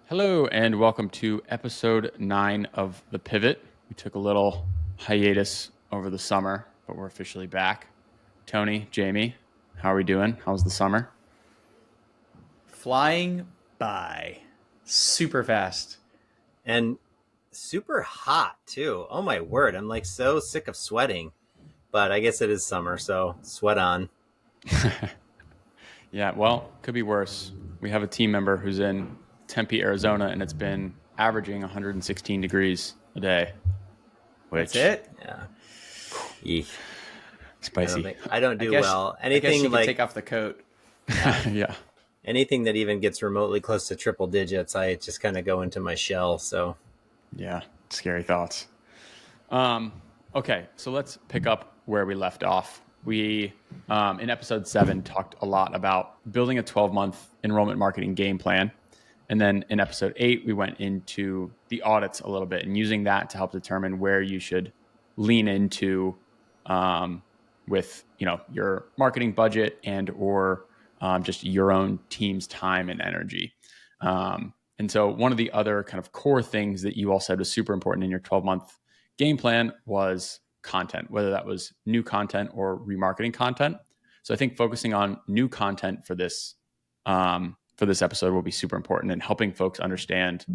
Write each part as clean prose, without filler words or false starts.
Hello, and welcome to episode 9 of The Pivot. We took a little hiatus over the summer, but we're officially back. Tony, Jamie, how are we doing? How's the summer? Flying by super fast. And super hot too. Oh my word, I'm like so sick of sweating. But I guess it is summer, so sweat on. Yeah, well, could be worse. We have a team member who's in Tempe, Arizona, and it's been averaging 116 degrees a day. That's it? Yeah. Eek. Spicy. I don't do well. I guess Anything you like can take off the coat. Yeah. anything that even gets remotely close to triple digits, I just kind of go into my shell. So Yeah, scary thoughts. Okay, so let's pick up where we left off. We, in episode 7, talked a lot about building a 12-month enrollment marketing game plan. And then in episode 8, we went into the audits a little bit and using that to help determine where you should lean into with your marketing budget and or just your own team's time and energy. And so one of the other kind of core things that you all said was super important in your 12-month game plan was content, whether that was new content or remarketing content. So I think focusing on new content for this episode will be super important in helping folks understand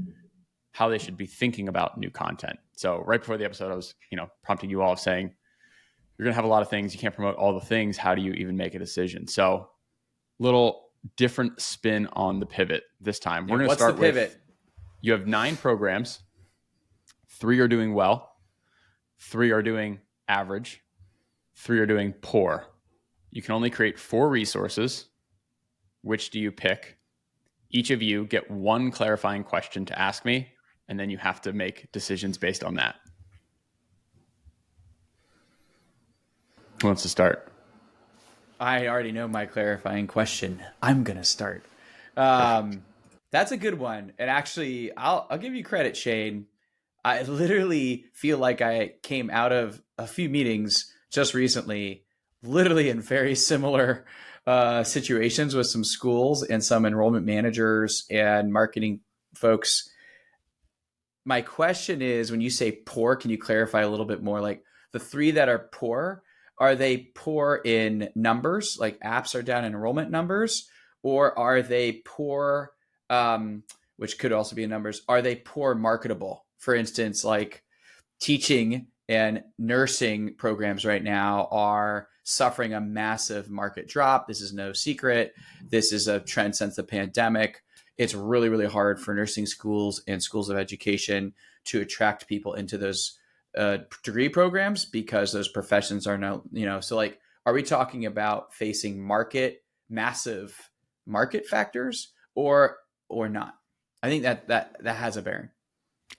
how they should be thinking about new content. So right before the episode, I was, prompting you all of saying, you're going to have a lot of things. You can't promote all the things. How do you even make a decision? So little different spin on the pivot this time. We're going to start with, you have 9 programs. 3 are doing well. 3 are doing average. 3 are doing poor. You can only create 4 resources. Which do you pick? Each of you get 1 clarifying question to ask me, and then you have to make decisions based on that. Who wants to start? I already know my clarifying question. I'm going to start. That's a good one. And actually, I'll give you credit, Shane. I literally feel like I came out of a few meetings just recently, literally in very similar situations with some schools and some enrollment managers and marketing folks. My question is, when you say poor, can you clarify a little bit more? Like the 3 that are poor, are they poor in numbers, like apps are down in enrollment numbers, or are they poor, which could also be in numbers, are they poor marketable? For instance, like teaching and nursing programs right now are suffering a massive market drop. This is no secret. This is a trend since the pandemic. It's really, really hard for nursing schools and schools of education to attract people into those degree programs because those professions are now, so like, are we talking about facing massive market factors or not? I think that has a bearing.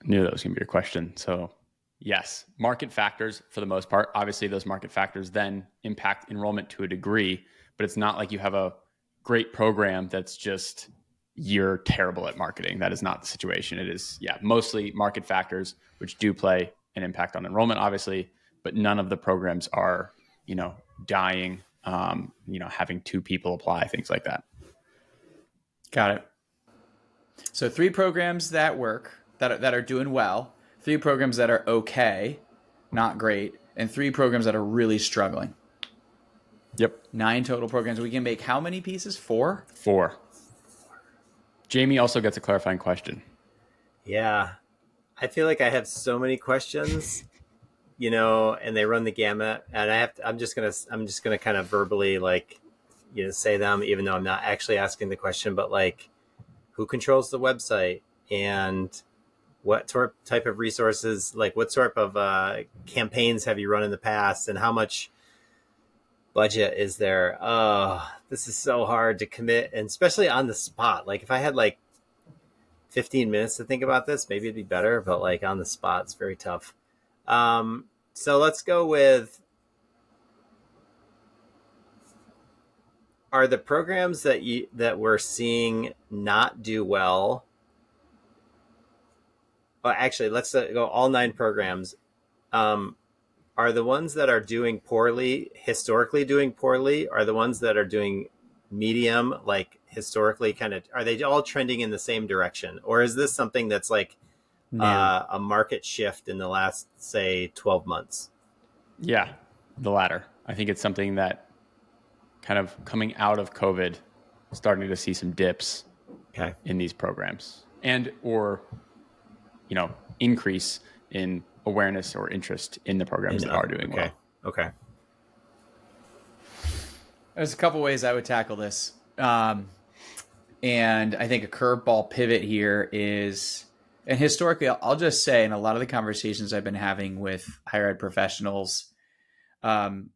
I knew that was going to be your question. So yes, market factors for the most part. Obviously, those market factors then impact enrollment to a degree, but it's not like you have a great program that's just you're terrible at marketing. That is not the situation. It is, mostly market factors, which do play an impact on enrollment, obviously, but none of the programs are, dying, having 2 people apply, things like that. Got it. So 3 programs that work, that are doing well, 3 programs that are okay, not great, and 3 programs that are really struggling. Yep. 9 total programs. We can make how many pieces? 4? 4. Jamie also gets a clarifying question. yeah. I feel like I have so many questions, and they run the gamut, and I'm just gonna kind of verbally say them, even though I'm not actually asking the question, but like, who controls the website and what type of resources, like what sort of campaigns have you run in the past and how much budget is there? Oh, this is so hard to commit, and especially on the spot. Like if I had like 15 minutes to think about this, maybe it'd be better, but like on the spot, it's very tough. So let's go with, are the programs that we're seeing not do well? Well, actually, let's go all 9 programs. Are the ones that are doing poorly, historically doing poorly, are the ones that are doing medium, like historically kind of, are they all trending in the same direction? Or is this something that's like a market shift in the last, say, 12 months? Yeah, the latter. I think it's something that kind of coming out of COVID, starting to see some dips in these programs and or, increase in awareness or interest in the programs that are doing well. Okay. There's a couple ways I would tackle this. And I think a curveball pivot here is, and historically, I'll just say in a lot of the conversations I've been having with higher ed professionals, the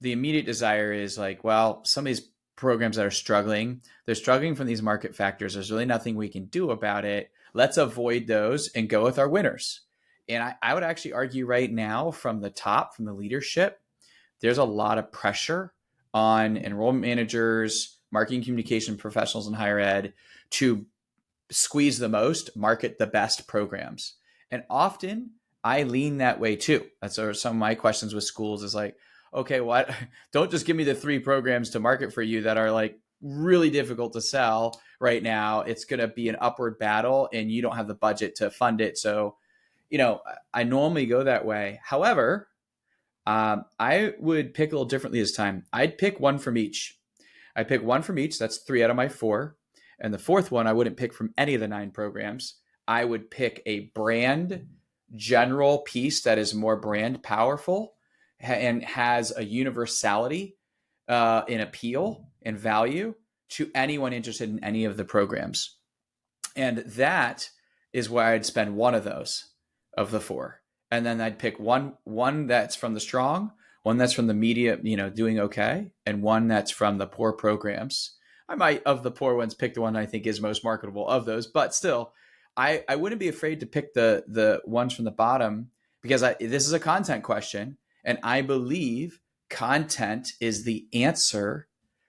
immediate desire is like, well, some of these programs that are struggling, they're struggling from these market factors. There's really nothing we can do about it. Let's avoid those and go with our winners. And I would actually argue right now from the top, from the leadership, there's a lot of pressure on enrollment managers, marketing communication professionals in higher ed to squeeze the most, market the best programs. And often I lean that way too. That's some of my questions with schools is like, okay, what? Don't just give me the 3 programs to market for you that are like really difficult to sell right now. It's going to be an upward battle and you don't have the budget to fund it. So, I normally go that way. However, I would pick a little differently this time. I'd pick one from each. I'd pick one from each. That's 3 out of my 4. And the 4th one, I wouldn't pick from any of the 9 programs. I would pick a brand general piece that is more brand powerful and has a universality in appeal and value to anyone interested in any of the programs. And that is where I'd spend one of those of the 4. And then I'd pick one that's from the strong, one that's from the media, doing okay, and one that's from the poor programs. I might, of the poor ones, pick the one I think is most marketable of those. But still, I wouldn't be afraid to pick the ones from the bottom because this is a content question. And I believe content is the answer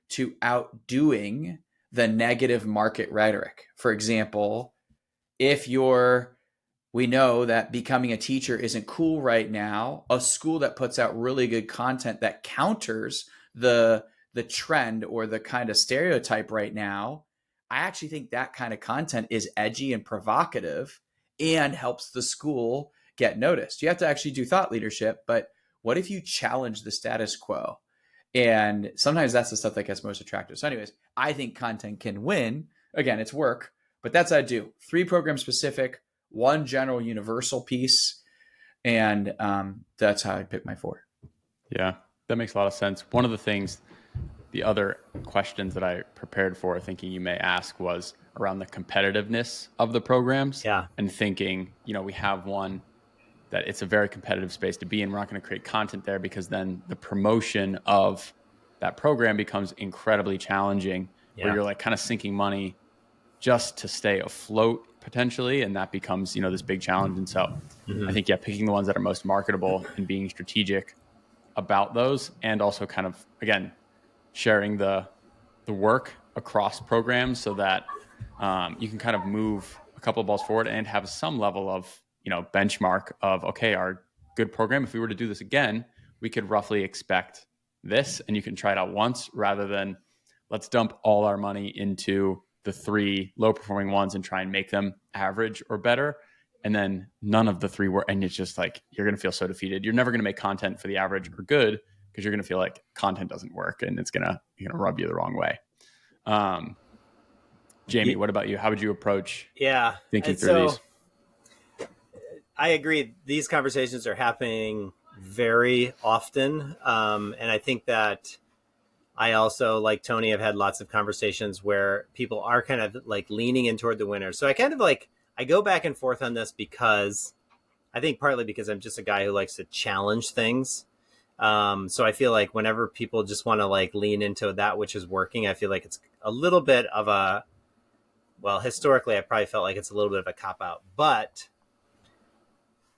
to outdoing the negative market rhetoric. For example, we know that becoming a teacher isn't cool right now, a school that puts out really good content that counters the trend or the kind of stereotype right now, I actually think that kind of content is edgy and provocative and helps the school get noticed. You have to actually do thought leadership, but what if you challenge the status quo? And sometimes that's the stuff that gets most attractive. So anyways, I think content can win. Again, it's work, but that's what I do. 3 program specific, 1 general universal piece. And that's how I pick my 4. Yeah, that makes a lot of sense. One of the other questions that I prepared for thinking you may ask was around the competitiveness of the programs. Yeah. And thinking, we have one that it's a very competitive space to be in. We're not going to create content there because then the promotion of that program becomes incredibly challenging where you're like kind of sinking money just to stay afloat potentially. And that becomes, this big challenge. And so I think, picking the ones that are most marketable and being strategic about those and also kind of, again, sharing the work across programs so that you can kind of move a couple of balls forward and have some level of, benchmark of, okay, our good program, if we were to do this again, we could roughly expect this and you can try it out once rather than let's dump all our money into the 3 low performing ones and try and make them average or better. And then none of the 3 work. And it's just like, you're going to feel so defeated. You're never going to make content for the average or good because you're going to feel like content doesn't work and it's going to rub you the wrong way. Jamie, what about you? How would you approach thinking through these? I agree. These conversations are happening very often. And I think that I also, like Tony, have had lots of conversations where people are kind of like leaning in toward the winner. So I kind of I go back and forth on this because I think partly because I'm just a guy who likes to challenge things. So I feel like whenever people just want to lean into that which is working, I feel like it's a little bit of historically, I probably felt like it's a little bit of a cop-out. But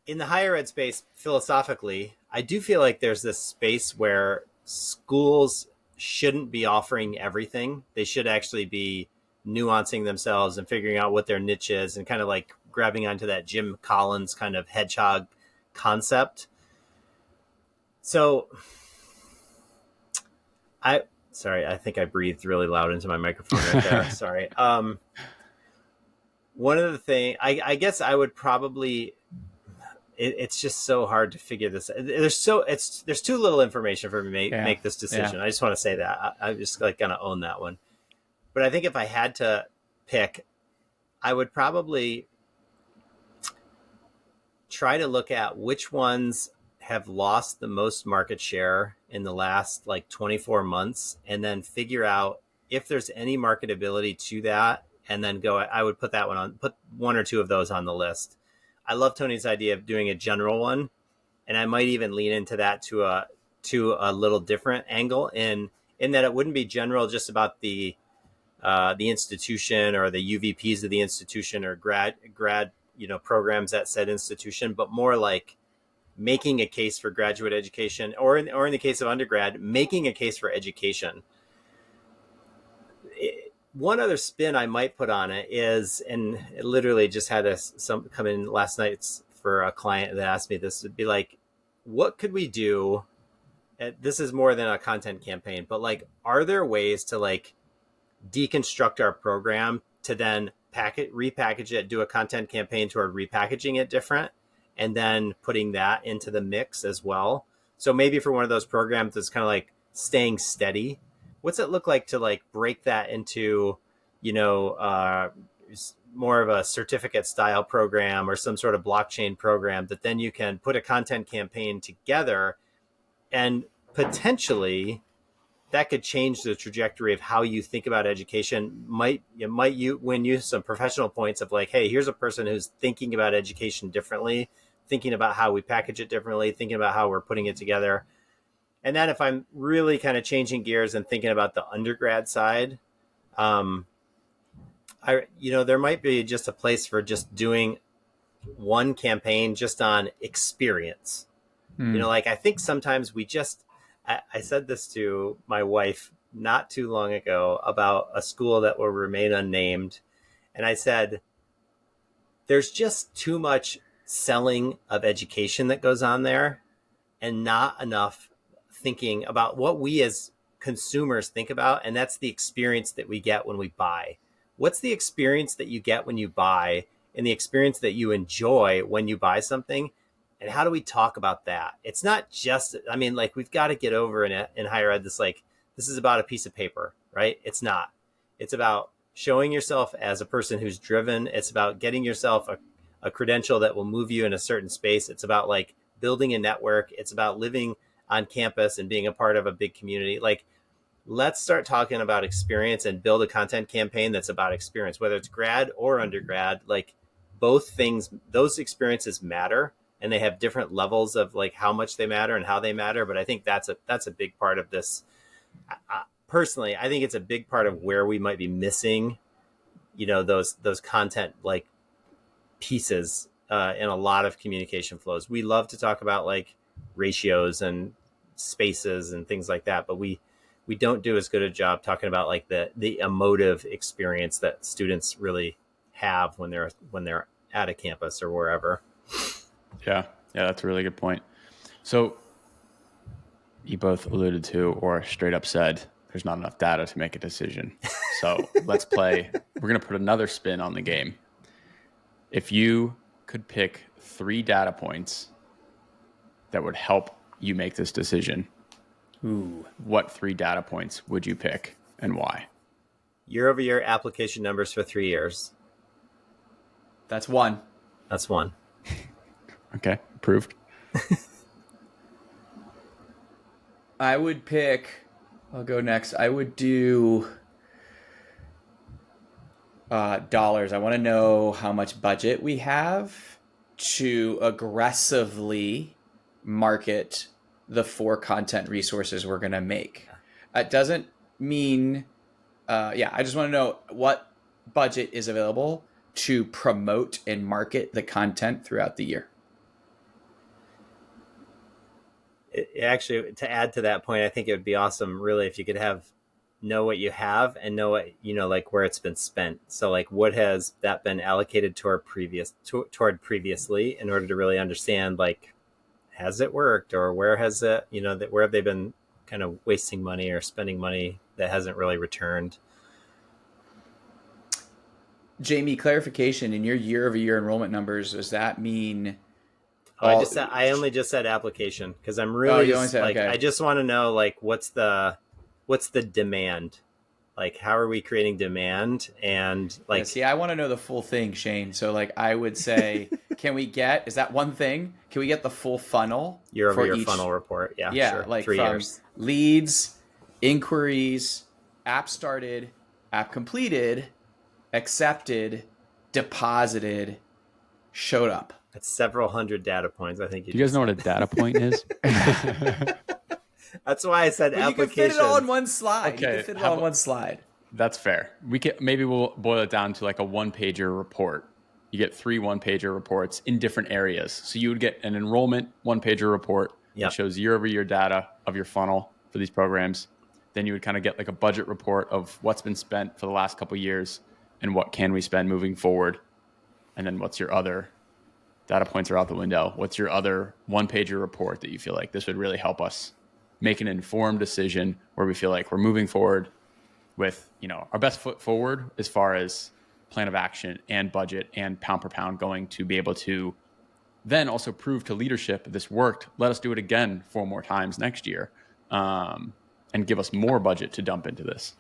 in the higher ed space, philosophically, I do feel like there's this space where schools shouldn't be offering everything. They should actually be nuancing themselves and figuring out what their niche is and kind of grabbing onto that Jim Collins kind of hedgehog concept. So Sorry, I think I breathed really loud into my microphone right there. Sorry. One of the things, I guess I would probably, it's just so hard to figure this. There's too little information for me to make this decision. I just want to say that. I'm just like going to own that one. But I think if I had to pick, I would probably try to look at which ones have lost the most market share in the last like 24 months and then figure out if there's any marketability to that, and then I would put one or two of those on the list. I love Tony's idea of doing a general one, and I might even lean into that to a little different angle in that it wouldn't be general just about the institution or the UVPs of the institution or grad programs at said institution, but more like making a case for graduate education, or in the case of undergrad, making a case for education. One other spin I might put on it is, and it literally just had some come in last night for a client that asked me this, would be like, what could we do? This is more than a content campaign, but like, are there ways to like deconstruct our program to then repackage it, do a content campaign toward repackaging it different, and then putting that into the mix as well? So maybe for one of those programs that's kind of like staying steady, what's it look like to like break that into, more of a certificate style program or some sort of blockchain program that then you can put a content campaign together, and potentially that could change the trajectory of how you think about education. Might win you some professional points of like, hey, here's a person who's thinking about education differently, thinking about how we package it differently, thinking about how we're putting it together. And then if I'm really kind of changing gears and thinking about the undergrad side, there might be just a place for just doing one campaign just on experience. Like I think sometimes I said this to my wife not too long ago about a school that will remain unnamed. And I said, there's just too much selling of education that goes on there and not enough thinking about what we as consumers think about. And that's the experience that we get when we buy. What's the experience that you get when you buy, and the experience that you enjoy when you buy something? And how do we talk about that? It's not just, we've got to get over in higher ed this is about a piece of paper, right? It's not. It's about showing yourself as a person who's driven. It's about getting yourself a credential that will move you in a certain space. It's about like building a network. It's about living on campus and being a part of a big community. Like, let's start talking about experience and build a content campaign that's about experience, whether it's grad or undergrad. Like, both things, those experiences matter, and they have different levels of like how much they matter and how they matter. But I think that's a big part of this. Personally, I think it's a big part of where we might be missing, those content like pieces in a lot of communication flows. We love to talk about like ratios and spaces and things like that, but we don't do as good a job talking about like the emotive experience that students really have when they're at a campus or wherever. Yeah, that's a really good point. So you both alluded to or straight up said there's not enough data to make a decision. So let's play. We're going to put another spin on the game. If you could pick 3 data points that would help you make this decision, what 3 data points would you pick and why? Year-over-year application numbers for 3 years. That's one. That's one. Okay, approved. I'll go next. I would do dollars. I want to know how much budget we have to aggressively market the 4 content resources we're going to make. It doesn't mean, I just want to know what budget is available to promote and market the content throughout the year. Actually, to add to that point, I think it would be awesome, really, if you could know what you have and know what, like where it's been spent. So like, what has that been allocated toward previously, in order to really understand, like, has it worked, or where has it, where have they been kind of wasting money or spending money that hasn't really returned. Jamie, clarification, in your year-over-year enrollment numbers, does that mean I only just said application because I'm really you only said, like, okay. I just want to know, like, what's the demand? Like, how are we creating demand? And like, Yeah, see, I want to know the full thing, Shane. So like, I would say, is that one thing? Can we get the full funnel year over for year each funnel report? Yeah, Yeah, sure. like 3 from years. leads, inquiries, app started, app completed, accepted, deposited, showed up. That's several hundred data points. I think Do you guys know what a data point is? That's why I said Well, you can application. fit it all in one slide. Okay, You can fit it all in one slide. That's fair. We'll boil it down to like a 1-pager report. You get 3 1-pager reports in different areas. So you would get an enrollment 1-pager report that shows year-over-year data of your funnel for these programs. Then you would kind of get like a budget report of what's been spent for the last couple of years and what can we spend moving forward. And then what's your other data points are out the window. What's your other 1-pager report that you feel like this would really help us make an informed decision where we feel like we're moving forward with, our best foot forward as far as plan of action and budget and pound per pound, going to be able to then also prove to leadership this worked. Let us do it again 4 more times next year, and give us more budget to dump into this.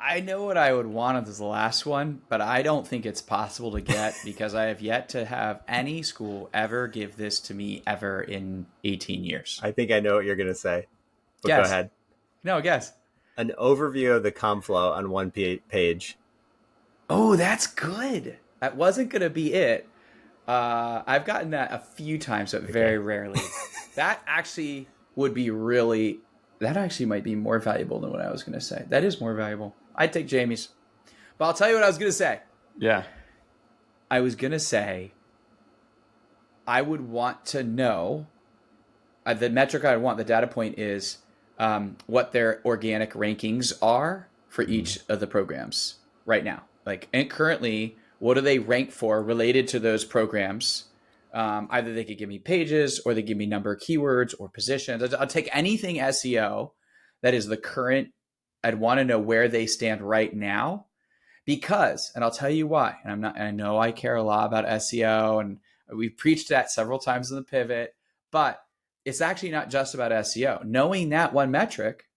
I know what I would want as the last one, but I don't think it's possible to get because I have yet to have any school ever give this to me ever in 18 years. I think I know what you're going to say. But Guess. Go ahead. No, guess. An overview of the ComFlow on 1 page. Oh, that's good. That wasn't going to be it. I've gotten that a few times, but very rarely. That actually might be more valuable than what I was going to say. That is more valuable. I'd take Jamie's. But I'll tell you what I was going to say. Yeah. I was going to say, I would want to know, the metric I want, the data point is what their organic rankings are for each of the programs right now. And currently, what do they rank for related to those programs? Either they could give me pages or they give me number of keywords or positions. I'll take anything SEO that is the current. I'd want to know where they stand right now because, and I'll tell you why. And I know I care a lot about SEO and we've preached that several times in the pivot, but it's actually not just about SEO. Knowing that one metric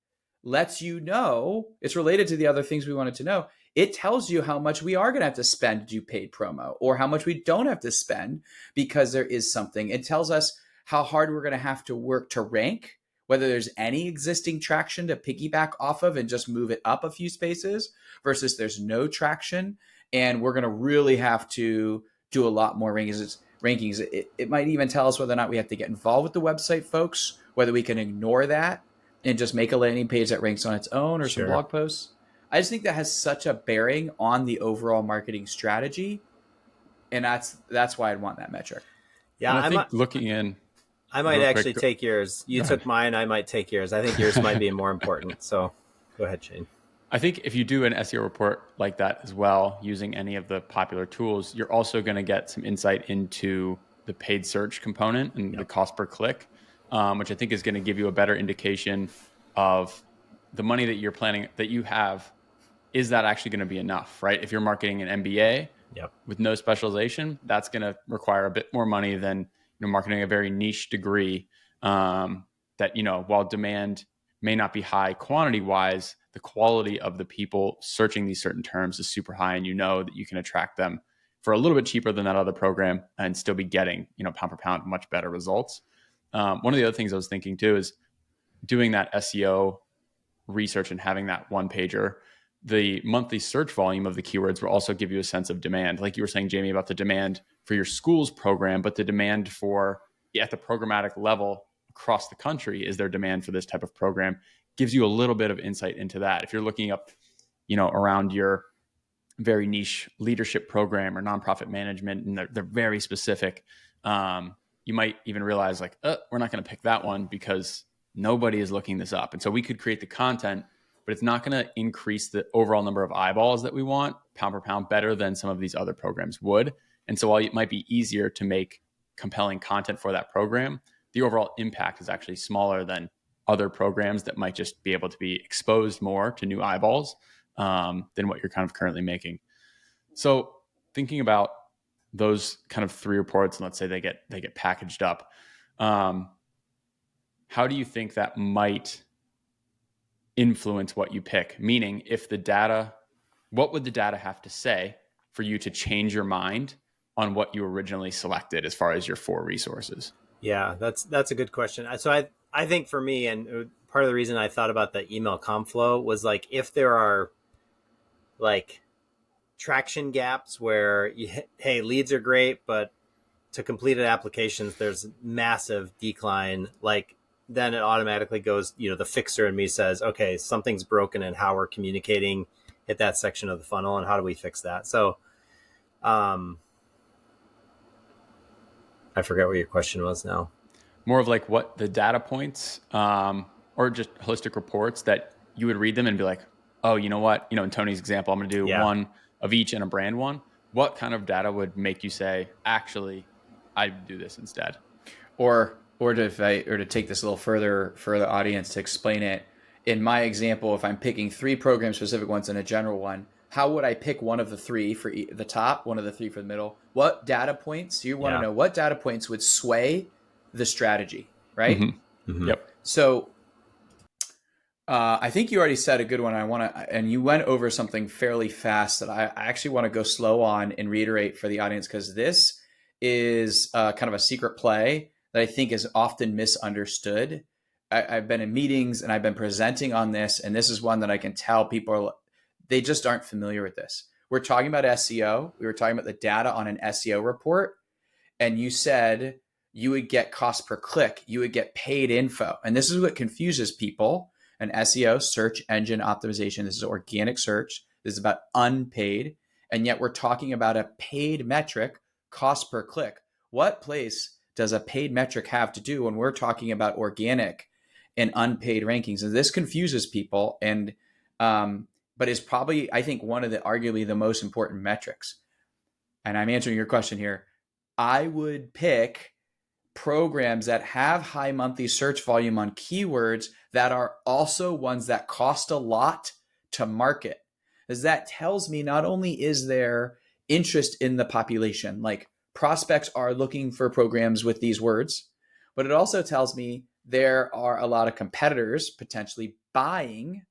lets you know it's related to the other things we wanted to know. It tells you how much we are going to have to spend to do paid promo or how much we don't have to spend because there is something. It tells us how hard we're going to have to work to rank, whether there's any existing traction to piggyback off of and just move it up a few spaces versus there's no traction. And we're going to really have to do a lot more rankings. It might even tell us whether or not we have to get involved with the website folks, whether we can ignore that and just make a landing page that ranks on its own or some blog posts. I just think that has such a bearing on the overall marketing strategy. And that's why I'd want that metric. Yeah, I think looking in. I might actually take yours. You took mine. I might take yours. I think yours might be more important. So go ahead, Shane. I think if you do an SEO report like that as well, using any of the popular tools, you're also going to get some insight into the paid search component and the cost per click, which I think is going to give you a better indication of the money that you're planning, that you have. Is that actually going to be enough, right? If you're marketing an MBA with no specialization, that's going to require a bit more money than marketing a very niche degree that, while demand may not be high quantity wise, the quality of the people searching these certain terms is super high. And that you can attract them for a little bit cheaper than that other program and still be getting, pound per pound, much better results. One of the other things I was thinking too is doing that SEO research and having that 1-pager, the monthly search volume of the keywords will also give you a sense of demand. Like you were saying, Jamie, about the demand for your school's program, but the demand for at the programmatic level across the country, is there demand for this type of program? Gives you a little bit of insight into that. If you're looking up, around your very niche leadership program or nonprofit management, and they're very specific, you might even realize we're not going to pick that one because nobody is looking this up. And so we could create the content, but it's not going to increase the overall number of eyeballs that we want pound per pound better than some of these other programs would. And so while it might be easier to make compelling content for that program, the overall impact is actually smaller than other programs that might just be able to be exposed more to new eyeballs than what you're kind of currently making. So thinking about those kind of 3 reports, and let's say they get packaged up, how do you think that might influence what you pick? Meaning, if the data, what would the data have to say for you to change your mind on what you originally selected as far as your 4 resources? Yeah, that's a good question. So I think for me, and part of the reason I thought about the email comp flow was like, if there are like traction gaps where hey, leads are great, but to completed applications, there's massive decline, like then it automatically goes, the fixer in me says, okay, something's broken in how we're communicating at that section of the funnel, and how do we fix that? So, I forget what your question was now. More of like what the data points, or just holistic reports that you would read them and be like, oh, you know what? In Tony's example, I'm going to do one of each and a brand one. What kind of data would make you say, actually, I'd do this instead? Or to take this a little further for the audience to explain it. In my example, if I'm picking 3 program specific ones and a general one, how would I pick one of the 3 for the top, one of the 3 for the middle? What data points? You want to know what data points would sway the strategy, right? Mm-hmm. Mm-hmm. Yep. So I think you already said a good one. And you went over something fairly fast that I actually want to go slow on and reiterate for the audience, because this is kind of a secret play that I think is often misunderstood. I've been in meetings and I've been presenting on this, and this is one that I can tell people they just aren't familiar with this. We're talking about SEO. We were talking about the data on an SEO report, and you said you would get cost per click. You would get paid info. And this is what confuses people. An SEO, search engine optimization. This is organic search. This is about unpaid. And yet we're talking about a paid metric, cost per click. What place does a paid metric have to do when we're talking about organic and unpaid rankings? And this confuses people, and but is probably, I think, one of the arguably the most important metrics. And I'm answering your question here. I would pick programs that have high monthly search volume on keywords that are also ones that cost a lot to market. Because that tells me not only is there interest in the population, like prospects are looking for programs with these words, but it also tells me there are a lot of competitors potentially buying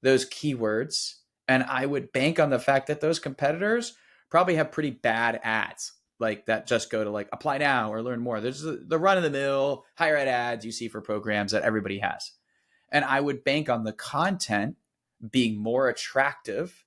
those keywords. And I would bank on the fact that those competitors probably have pretty bad ads, like that just go to like apply now or learn more. There's the run of the mill higher ed ads you see for programs that everybody has. And I would bank on the content being more attractive.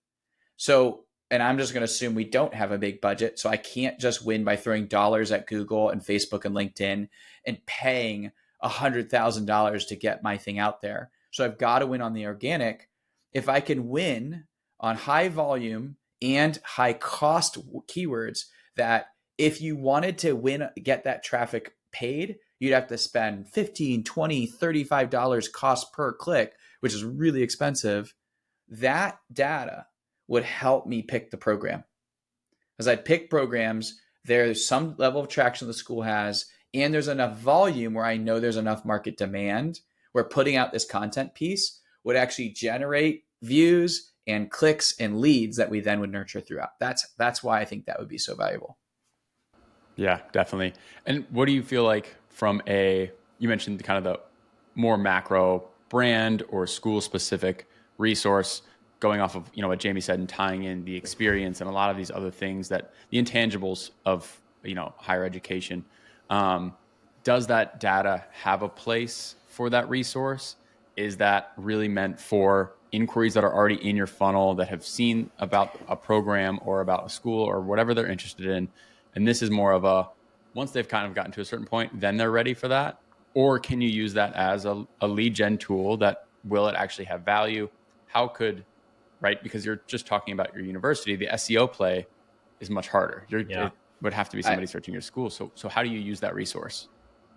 So, and I'm just going to assume we don't have a big budget. So I can't just win by throwing dollars at Google and Facebook and LinkedIn and paying $100,000 to get my thing out there. So I've got to win on the organic. If I can win on high volume and high cost keywords, that if you wanted to win, get that traffic paid, you'd have to spend $15, $20, $35 cost per click, which is really expensive. That data would help me pick the program. As I pick programs, there's some level of traction the school has, and there's enough volume where I know there's enough market demand, where putting out this content piece would actually generate views and clicks and leads that we then would nurture throughout. That's why I think that would be so valuable. Yeah, definitely. And what do you feel like from you mentioned kind of the more macro brand or school specific resource, going off of, what Jamie said and tying in the experience and a lot of these other things, that the intangibles of, higher education, does that data have a place for that resource? Is that really meant for inquiries that are already in your funnel that have seen about a program or about a school or whatever they're interested in? And this is more of once they've kind of gotten to a certain point, then they're ready for that? Or can you use that as a lead gen tool that will it actually have value? Right? Because you're just talking about your university, the SEO play is much harder. It would have to be somebody searching your school. So how do you use that resource?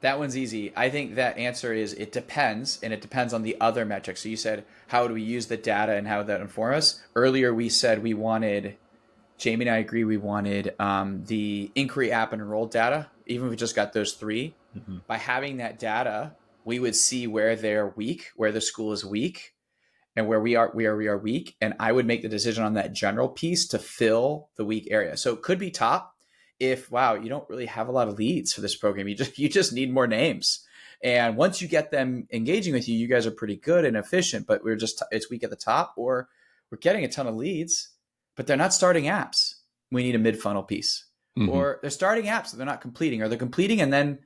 That one's easy. I think that answer is it depends, and it depends on the other metrics. So you said, how do we use the data and how would that inform us? Earlier, we said Jamie and I agree, we wanted the inquiry app and enroll data, even if we just got those 3. Mm-hmm. By having that data, we would see where they're weak, where the school is weak, and where we are weak. And I would make the decision on that general piece to fill the weak area. So it could be top if, wow, you don't really have a lot of leads for this program. You just need more names. And once you get them engaging with you, you guys are pretty good and efficient, but it's weak at the top, or we're getting a ton of leads, but they're not starting apps. We need a mid-funnel piece. Mm-hmm. Or they're starting apps, they're not completing, or they're completing and then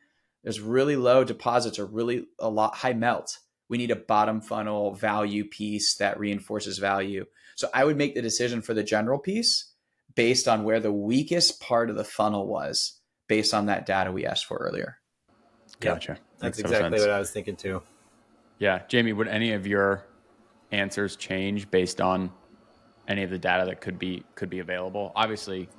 there's really low deposits or really a lot high melt. We need a bottom funnel value piece that reinforces value. So I would make the decision for the general piece based on where the weakest part of the funnel was, based on that data we asked for earlier. Gotcha. That's exactly what I was thinking too. Yeah. Jamie, would any of your answers change based on any of the data that could be available? Obviously,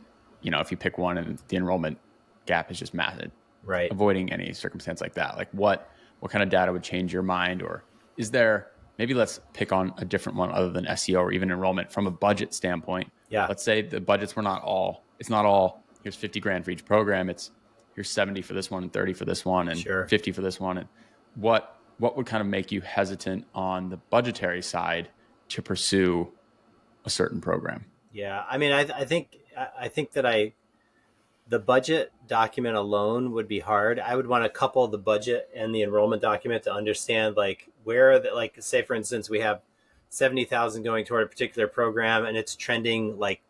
if you pick one and the enrollment gap is just massive, right? Avoiding any circumstance like that. Like what kind of data would change your mind? Or is there, maybe let's pick on a different one other than SEO or even enrollment from a budget standpoint. Yeah. Let's say the budgets were it's not all, here's 50 grand for each program. It's here's 70 for this one and 30 for this one and 50 for this one. And what would kind of make you hesitant on the budgetary side to pursue a certain program? Yeah. I mean, I think that the budget document alone would be hard. I would want to couple the budget and the enrollment document to understand like where say for instance, we have 70,000 going toward a particular program and it's trending like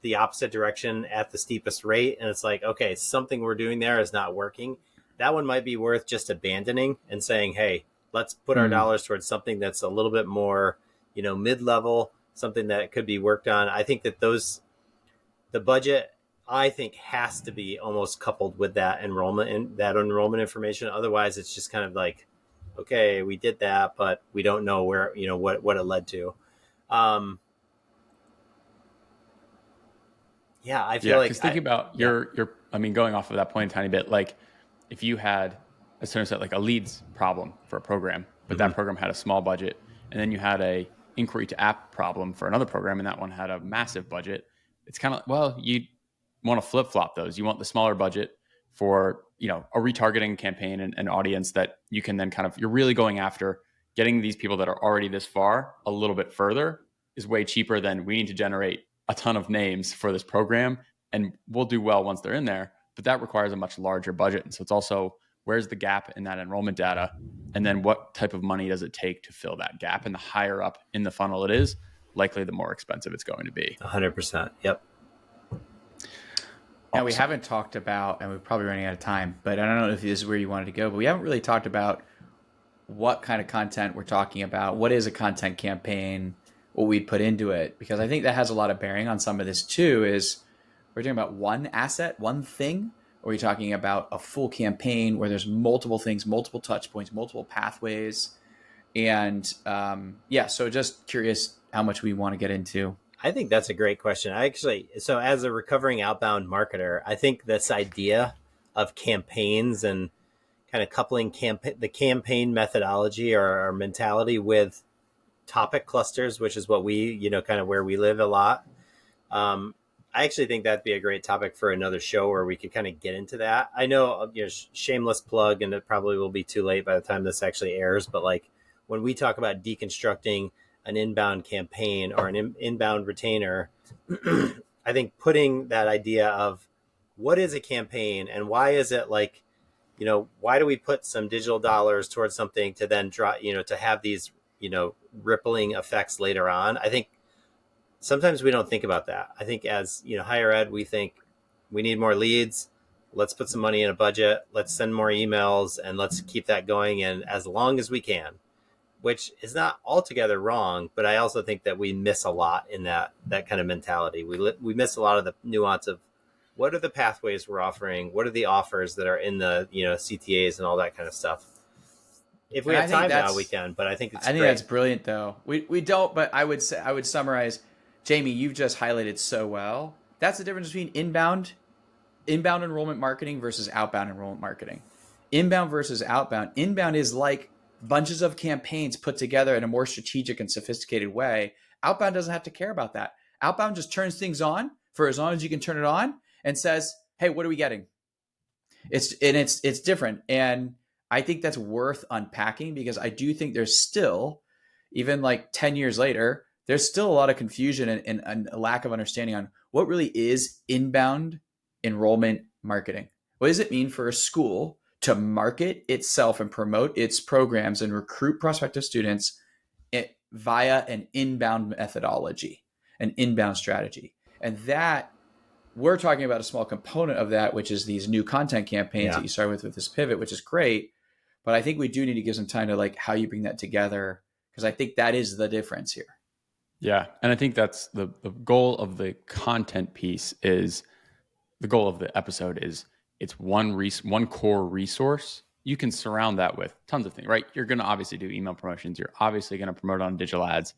the opposite direction at the steepest rate. And it's like, okay, something we're doing there is not working. That one might be worth just abandoning and saying, hey, let's put our dollars towards something that's a little bit more, mid-level, something that could be worked on. I think that the budget, I think, has to be almost coupled with that enrollment information. Otherwise it's just kind of like, okay, we did that, but we don't know where, what it led to. Yeah, I feel like because thinking about going off of that point a tiny bit, like if you had a certain set, like a leads problem for a program, but that program had a small budget, and then you had a inquiry to app problem for another program, and that one had a massive budget. It's kind of, you want to flip flop those. You want the smaller budget for, a retargeting campaign and an audience that you can then you're really going after getting these people that are already this far a little bit further is way cheaper than we need to generate a ton of names for this program, and we'll do well once they're in there, but that requires a much larger budget. And so it's also, where's the gap in that enrollment data? And then what type of money does it take to fill that gap? And the higher up in the funnel it is, likely the more expensive it's going to be. 100%. Yep. Now we haven't talked about, and we're probably running out of time, but I don't know if this is where you wanted to go, but we haven't really talked about what kind of content we're talking about. What is a content campaign? What we'd put into it, because I think that has a lot of bearing on some of this too. Is we're talking about one asset, one thing, or are we talking about a full campaign where there's multiple things, multiple touch points, multiple pathways? And so just curious how much we want to get into. I think that's a great question. So as a recovering outbound marketer, I think this idea of campaigns and kind of coupling the campaign methodology or mentality with topic clusters, which is what we, kind of where we live a lot. I actually think that'd be a great topic for another show where we could kind of get into that. I know, shameless plug, and it probably will be too late by the time this actually airs, but like when we talk about deconstructing an inbound campaign or an inbound retainer, I think putting that idea of what is a campaign and why is it like, why do we put some digital dollars towards something to then draw, to have these rippling effects later on. I think sometimes we don't think about that. I think as, higher ed, we think we need more leads. Let's put some money in a budget. Let's send more emails and let's keep that going and as long as we can, which is not altogether wrong. But I also think that we miss a lot in that kind of mentality. We miss a lot of the nuance of what are the pathways we're offering? What are the offers that are in the, CTAs and all that kind of stuff? If we have time now, we can, but I think that's brilliant though. We don't, but I would summarize, Jamie, you've just highlighted so well. That's the difference between inbound enrollment marketing versus outbound enrollment marketing. Inbound versus outbound. Inbound is like bunches of campaigns put together in a more strategic and sophisticated way. Outbound doesn't have to care about that. Outbound just turns things on for as long as you can turn it on and says, hey, what are we getting? It's different. And I think that's worth unpacking, because I do think there's still, even like 10 years later, there's still a lot of confusion and a lack of understanding on what really is inbound enrollment marketing. What does it mean for a school to market itself and promote its programs and recruit prospective students via an inbound methodology, an inbound strategy? And that, we're talking about a small component of that, which is these new content campaigns that you start with this pivot, which is great. But I think we do need to give some time to like how you bring that together, because I think that is the difference here. Yeah. And I think that's the goal of the content piece is the goal of the episode is it's one core resource. You can surround that with tons of things, right? You're going to obviously do email promotions. You're obviously going to promote on digital ads.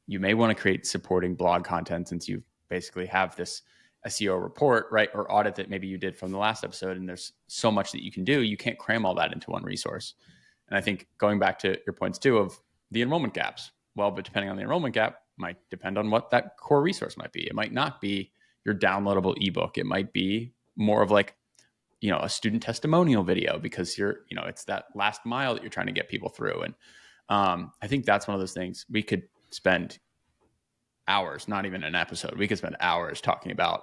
You may want to create supporting blog content, since you basically have this SEO report, right? Or audit that maybe you did from the last episode. And there's so much that you can do. You can't cram all that into one resource. And I think going back to your points too of the enrollment gaps, well, but depending on the enrollment gap might depend on what that core resource might be. It might not be your downloadable ebook. It might be more of like, a student testimonial video, because it's that last mile that you're trying to get people through. And I think that's one of those things we could spend hours, not even an episode. We could spend hours talking about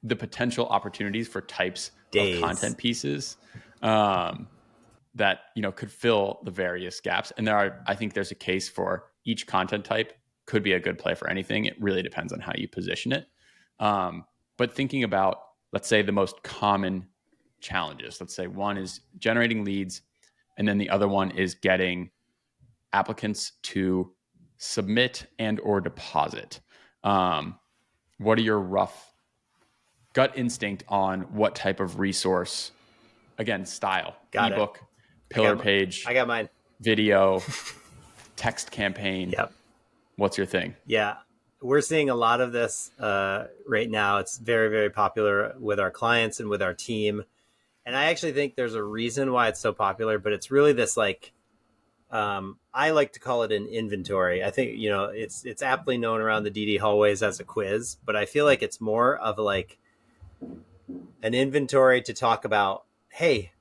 the potential opportunities for types of content pieces that, could fill the various gaps. And I think there's a case for each content type could be a good play for anything. It really depends on how you position it. But thinking about, let's say, the most common challenges, let's say one is generating leads, and then the other one is getting applicants to submit and or deposit. What are your rough gut instinct on what type of resource? Again, style, ebook, pillar page. I got mine. Video, text campaign. Yep. What's your thing? Yeah. We're seeing a lot of this right now. It's very, very popular with our clients and with our team. And I actually think there's a reason why it's so popular, but it's really this like, I like to call it an inventory. I think, it's aptly known around the DD hallways as a quiz, but I feel like it's more of like an inventory to talk about, hey,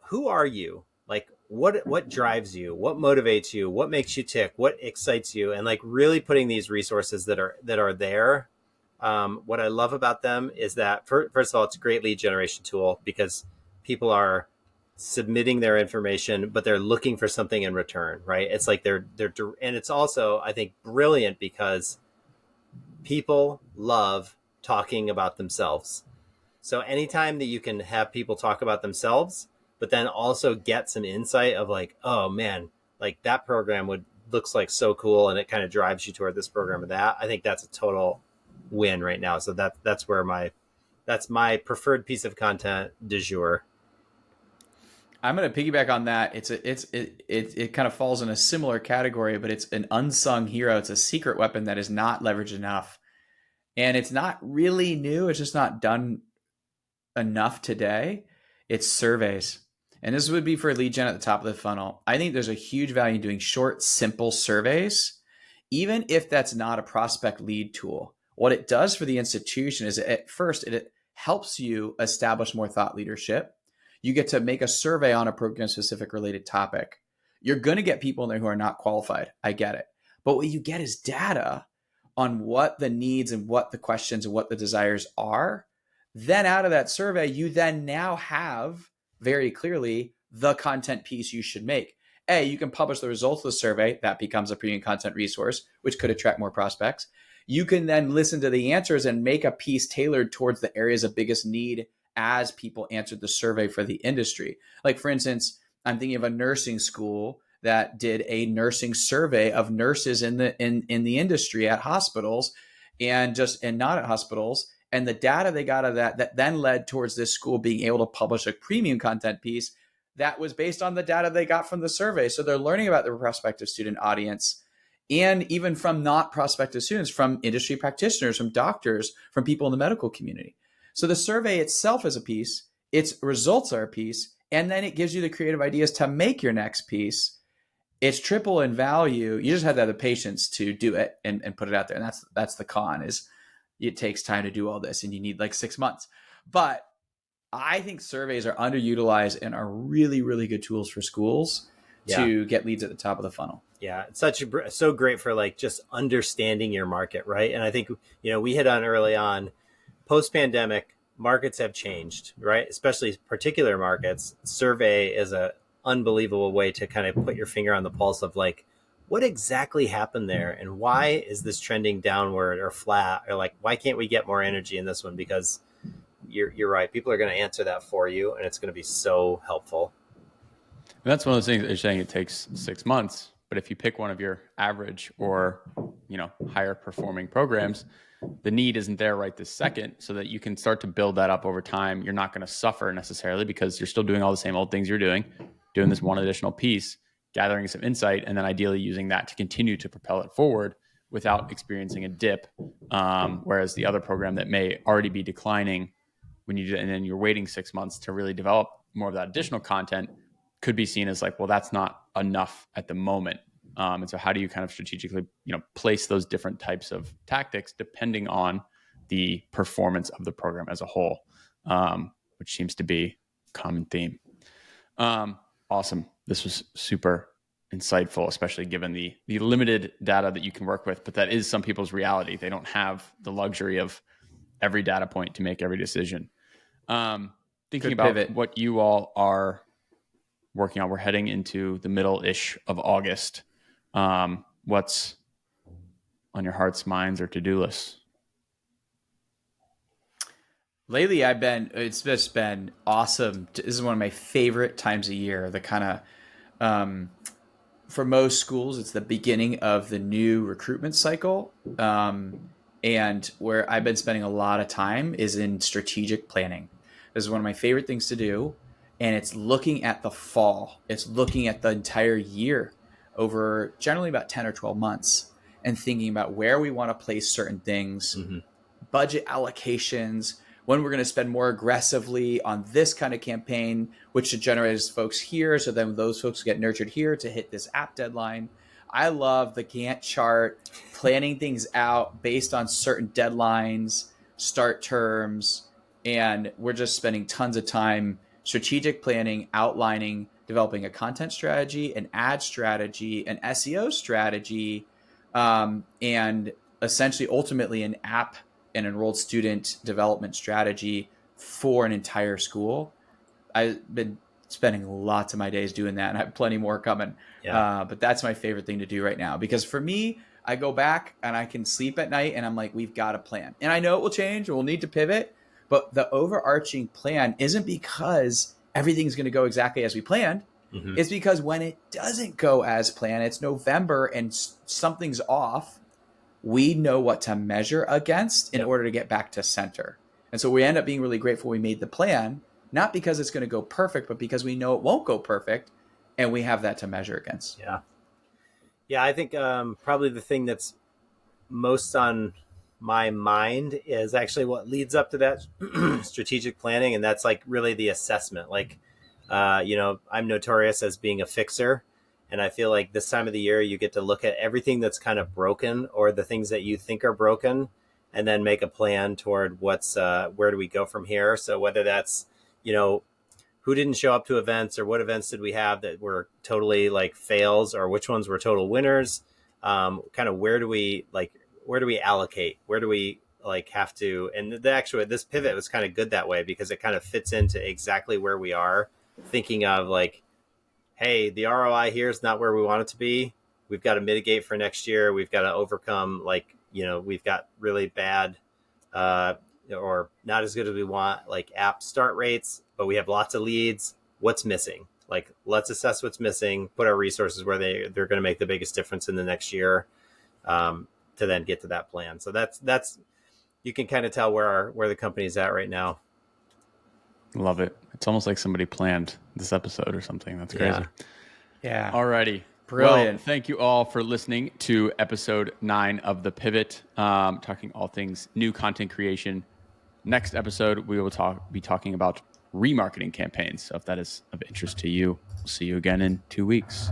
who are you? Like, what drives you? What motivates you? What makes you tick? What excites you? And like really putting these resources that are there. What I love about them is that first of all, it's a great lead generation tool, because people are submitting their information, but they're looking for something in return, right? It's like and it's also, I think, brilliant because people love talking about themselves. So anytime that you can have people talk about themselves, but then also get some insight of like, oh man, like that program looks like so cool, and it kind of drives you toward this program or that. I think that's a total win right now. So that's my preferred piece of content du jour. I'm going to piggyback on that. It kind of falls in a similar category, but it's an unsung hero. It's a secret weapon that is not leveraged enough, and it's not really new. It's just not done enough today. It's surveys. And this would be for lead gen at the top of the funnel. I think there's a huge value in doing short, simple surveys, even if that's not a prospect lead tool. What it does for the institution is at first, it helps you establish more thought leadership. You get to make a survey on a program specific related topic. You're going to get people in there who are not qualified. I get it. But what you get is data on what the needs and what the questions and what the desires are. Then out of that survey, you then now have very clearly the content piece you should make. You can publish the results of the survey. That becomes a premium content resource, which could attract more prospects. You can then listen to the answers and make a piece tailored towards the areas of biggest need as people answered the survey for the industry. Like, for instance, I'm thinking of a nursing school that did a nursing survey of nurses in the industry at hospitals and not at hospitals. And the data they got out of that then led towards this school being able to publish a premium content piece that was based on the data they got from the survey. So they're learning about their prospective student audience, and even from not prospective students, from industry practitioners, from doctors, from people in the medical community. So the survey itself is a piece, its results are a piece, and then it gives you the creative ideas to make your next piece. It's triple in value. You just have to have the patience to do it and put it out there. And that's the con, is it takes time to do all this, and you need like 6 months. But I think surveys are underutilized and are really, really good tools for schools to get leads at the top of the funnel. Yeah, it's so great for like just understanding your market, right? And I think, we hit on early on, post-pandemic, markets have changed, right? Especially particular markets. Survey is a unbelievable way to kind of put your finger on the pulse of like, what exactly happened there, and why is this trending downward or flat, or like, why can't we get more energy in this one? Because you're right, people are going to answer that for you, and it's going to be so helpful. And that's one of those things that you're saying it takes 6 months, but if you pick one of your average or higher performing programs, the need isn't there right this second, so that you can start to build that up over time. You're not going to suffer necessarily because you're still doing all the same old things you're doing this one additional piece, gathering some insight, and then ideally using that to continue to propel it forward without experiencing a dip. Whereas the other program that may already be declining when you do, and then you're waiting 6 months to really develop more of that additional content, could be seen as like, well, that's not enough at the moment. And so how do you kind of strategically, place those different types of tactics depending on the performance of the program as a whole, which seems to be a common theme. Awesome. This was super insightful, especially given the limited data that you can work with, but that is some people's reality. They don't have the luxury of every data point to make every decision. Thinking Good about pivot. what you all are working on, we're heading into the middle-ish of August. What's on your hearts, minds, or to-do lists? Lately, it's just been awesome. This is one of my favorite times of year. The kind of, for most schools, it's the beginning of the new recruitment cycle. And where I've been spending a lot of time is in strategic planning. This is one of my favorite things to do. And it's looking at the fall. It's looking at the entire year over generally about 10 or 12 months and thinking about where we want to place certain things, budget allocations, when we're going to spend more aggressively on this kind of campaign, which should generate folks here. So then those folks get nurtured here to hit this app deadline. I love the Gantt chart, planning things out based on certain deadlines, start terms, and we're just spending tons of time strategic planning, outlining, developing a content strategy, an ad strategy, an SEO strategy, and essentially ultimately an app and enrolled student development strategy for an entire school. I've been spending lots of my days doing that, and I have plenty more coming. Yeah. But that's my favorite thing to do right now, because for me, I go back and I can sleep at night and I'm like, we've got a plan. And I know it will change, we'll need to pivot, but the overarching plan isn't because everything's going to go exactly as we planned. It's because when it doesn't go as planned, it's November and something's off, we know what to measure against in order to get back to center. And so we end up being really grateful we made the plan, not because it's going to go perfect, but because we know it won't go perfect and we have that to measure against. Yeah, I think probably the thing that's most on my mind is actually what leads up to that strategic planning. And that's like really the assessment. Like, I'm notorious as being a fixer. And I feel like this time of the year, you get to look at everything that's kind of broken or the things that you think are broken, and then make a plan toward where do we go from here? So whether that's, who didn't show up to events, or what events did we have that were totally like fails, or which ones were total winners? Kind of where do we allocate? Where do we have to? And this pivot was kind of good that way, because it kind of fits into exactly where we are thinking of like, hey, the ROI here is not where we want it to be. We've got to mitigate for next year. We've got to overcome, we've got really bad or not as good as we want, app start rates, but we have lots of leads. What's missing? Let's assess what's missing, put our resources where they're going to make the biggest difference in the next year, to then get to that plan. So that's you can kind of tell where the company's at right now. Love it. It's almost like somebody planned this episode or something. That's crazy. Yeah. Alrighty. Brilliant. Well, thank you all for listening to episode 9 of The Pivot, talking all things new content creation. Next episode, we will be talking about remarketing campaigns. So if that is of interest to you, we'll see you again in 2 weeks.